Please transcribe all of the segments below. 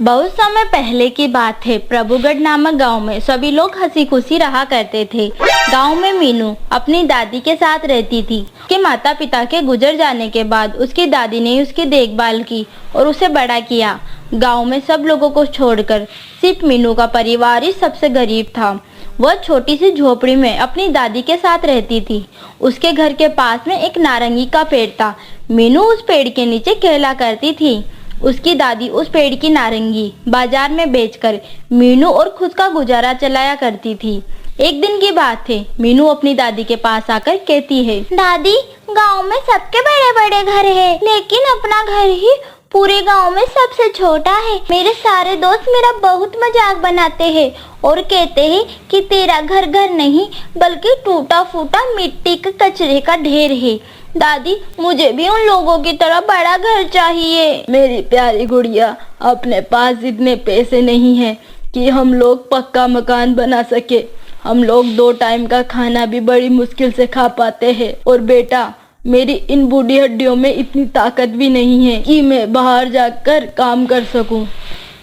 बहुत समय पहले की बात है। प्रभुगढ़ नामक गांव में सभी लोग हंसी खुशी रहा करते थे। गांव में मीनू अपनी दादी के साथ रहती थी। उसके माता पिता के गुजर जाने के बाद उसकी दादी ने उसकी देखभाल की और उसे बड़ा किया। गांव में सब लोगों को छोड़कर सिर्फ मीनू का परिवार ही सबसे गरीब था। वह छोटी सी झोपड़ी में अपनी दादी के साथ रहती थी। उसके घर के पास में एक नारंगी का पेड़ था। मीनू उस पेड़ के नीचे खेला करती थी। उसकी दादी उस पेड़ की नारंगी बाजार में बेचकर मीनू और खुद का गुजारा चलाया करती थी। एक दिन की बात है। मीनू अपनी दादी के पास आकर कहती है, दादी, गांव में सबके बड़े बड़े घर है, लेकिन अपना घर ही पूरे गांव में सबसे छोटा है। मेरे सारे दोस्त मेरा बहुत मजाक बनाते हैं और कहते हैं कि तेरा घर घर नहीं बल्कि टूटा फूटा मिट्टी के कचरे का ढेर है। दादी, मुझे भी उन लोगों की तरह बड़ा घर चाहिए। मेरी प्यारी गुड़िया, अपने पास इतने पैसे नहीं हैं कि हम लोग पक्का मकान बना सके। हम लोग 2 टाइम का खाना भी बड़ी मुश्किल से खा पाते हैं। और बेटा, मेरी इन बूढ़ी हड्डियों में इतनी ताकत भी नहीं है कि मैं बाहर जाकर काम कर सकूं।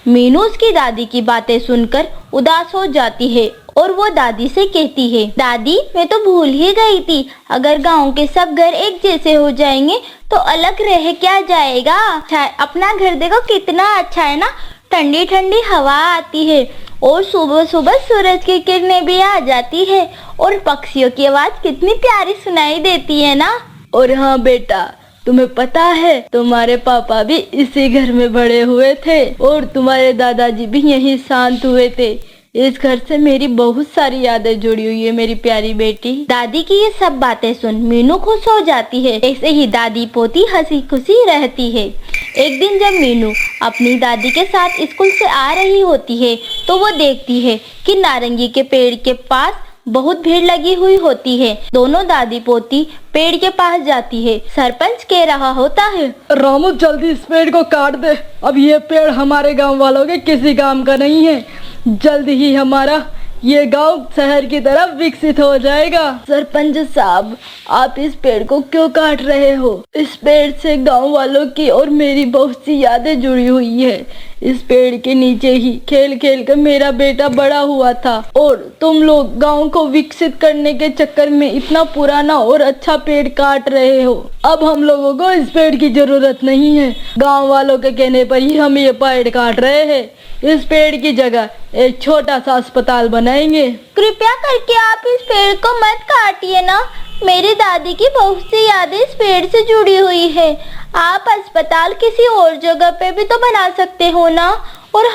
मीनू उसकी दादी की बातें सुनकर उदास हो जाती है और वो दादी से कहती है, दादी, मैं तो भूल ही गई थी, अगर गांव के सब घर एक जैसे हो जाएंगे तो अलग रह क्या जाएगा। अपना घर देखो कितना अच्छा है ना, ठंडी ठंडी हवा आती है और सुबह सुबह सूरज की किरणें भी आ जाती है और पक्षियों की आवाज कितनी प्यारी सुनाई देती है ना। और हाँ बेटा, तुम्हें पता है तुम्हारे पापा भी इसी घर में बड़े हुए थे और तुम्हारे दादाजी भी यहीं शांत हुए थे। इस घर से मेरी बहुत सारी यादें जुड़ी हुई है मेरी प्यारी बेटी। दादी की ये सब बातें सुन मीनू खुश हो जाती है। ऐसे ही दादी पोती हंसी खुशी रहती है। एक दिन जब मीनू अपनी दादी के साथ स्कूल से आ रही होती है तो वो देखती है कि नारंगी के पेड़ के पास बहुत भीड़ लगी हुई होती है। दोनों दादी पोती पेड़ के पास जाती है। सरपंच कह रहा होता है, रामू, जल्दी इस पेड़ को काट दे। अब ये पेड़ हमारे गांव वालों के किसी काम का नहीं है। जल्द ही हमारा ये गांव शहर की तरफ विकसित हो जाएगा। सरपंच साहब, आप इस पेड़ को क्यों काट रहे हो? इस पेड़ से गांव वालों की और मेरी बहुत सी यादें जुड़ी हुई है। इस पेड़ के नीचे ही खेल खेल कर मेरा बेटा बड़ा हुआ था और तुम लोग गांव को विकसित करने के चक्कर में इतना पुराना और अच्छा पेड़ काट रहे हो। अब हम लोगों को इस पेड़ की जरूरत नहीं है। गांव वालों के कहने पर ही हम ये पेड़ काट रहे हैं। इस पेड़ की जगह एक छोटा सा अस्पताल बनाएंगे। कृपया करके आप इस पेड़ को मत काटिए ना। मेरी दादी की बहुत सी यादें इस पेड़ से जुड़ी हुई है। आप अस्पताल किसी और जगह पे भी तो बना सकते हो ना। और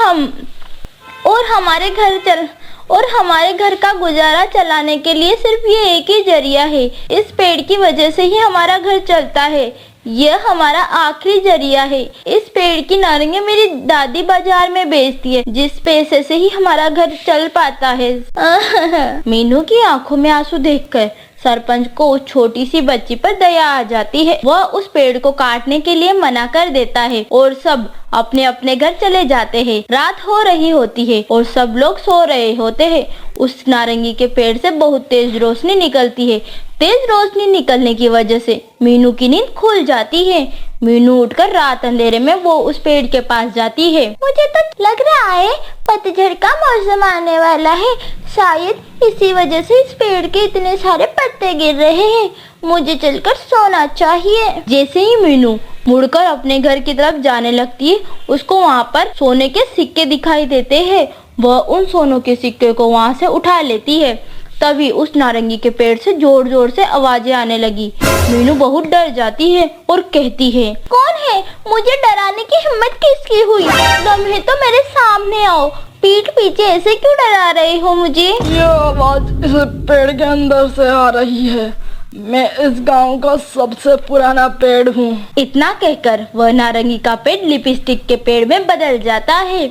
हमारे घर का गुजारा चलाने के लिए सिर्फ ये एक ही जरिया है। इस पेड़ की वजह से ही हमारा घर चलता है। यह हमारा आखिरी जरिया है। इस पेड़ की नारंगी मेरी दादी बाजार में बेचती है, जिस पैसे से ही हमारा घर चल पाता है। मीनू की आंखों में आंसू देखकर सरपंच को उस छोटी सी बच्ची पर दया आ जाती है। वह उस पेड़ को काटने के लिए मना कर देता है और सब अपने अपने घर चले जाते हैं। रात हो रही होती है और सब लोग सो रहे होते हैं। उस नारंगी के पेड़ से बहुत तेज रोशनी निकलती है। तेज रोशनी निकलने की वजह से मीनू की नींद खुल जाती है। मीनू उठकर रात अंधेरे में वो उस पेड़ के पास जाती है। मुझे तो लग रहा है पतझड़ का मौसम आने वाला है। शायद इसी वजह से इस पेड़ के इतने सारे पत्ते गिर रहे हैं। मुझे चलकर सोना चाहिए। जैसे ही मीनू मुड़कर अपने घर की तरफ जाने लगती है, उसको वहाँ पर सोने के सिक्के दिखाई देते हैं। वह उन सोनों के सिक्के को वहाँ से उठा लेती है। तभी उस नारंगी के पेड़ से जोर जोर से आवाजें आने लगी। मीनू बहुत डर जाती है और कहती है, कौन है? मुझे डराने की हिम्मत किसकी हुई? दम है तो मेरे सामने आओ। पीठ पीछे ऐसे क्यों डरा रहे हो मुझे? ये आवाज इस पेड़ के अंदर से आ रही है। मैं इस गांव का सबसे पुराना पेड़ हूँ। इतना कहकर वह नारंगी का पेड़ लिपस्टिक के पेड़ में बदल जाता है।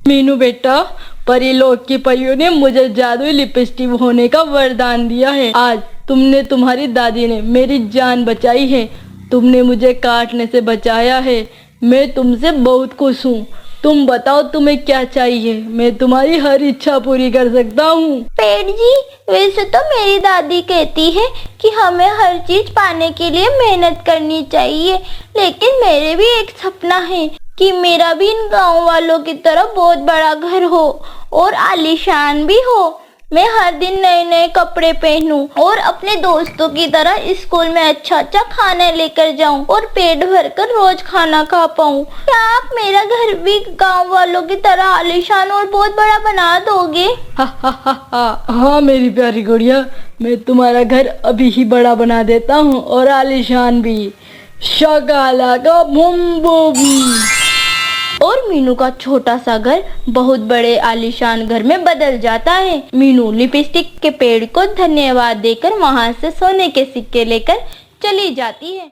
मीनू बेटा, परीलोक की परियों ने मुझे जादुई लिपस्टिक होने का वरदान दिया है। आज तुम्हारी दादी ने मेरी जान बचाई है। तुमने मुझे काटने से बचाया है। मैं तुमसे बहुत खुश हूँ। तुम बताओ तुम्हें क्या चाहिए? मैं तुम्हारी हर इच्छा पूरी कर सकता हूँ। पेड़ जी, वैसे तो मेरी दादी कहती है कि हमें हर चीज पाने के लिए मेहनत करनी चाहिए, लेकिन मेरे भी एक सपना है। कि मेरा भी इन गांव वालों की तरह बहुत बड़ा घर हो और आलीशान भी हो। मैं हर दिन नए नए कपड़े पहनूं और अपने दोस्तों की तरह स्कूल में अच्छा अच्छा खाना लेकर जाऊं और पेट भरकर रोज खाना खा पाऊं। क्या आप मेरा घर भी गांव वालों की तरह आलीशान और बहुत बड़ा बना दोगे? हा हा हा हा। हाँ मेरी प्यारी गुड़िया, मैं तुम्हारा घर अभी ही बड़ा बना देता हूँ और आलीशान भी। शकाला का बूम बूम। और मीनू का छोटा सा घर बहुत बड़े आलीशान घर में बदल जाता है। मीनू लिपस्टिक के पेड़ को धन्यवाद देकर वहाँ से सोने के सिक्के लेकर चली जाती है।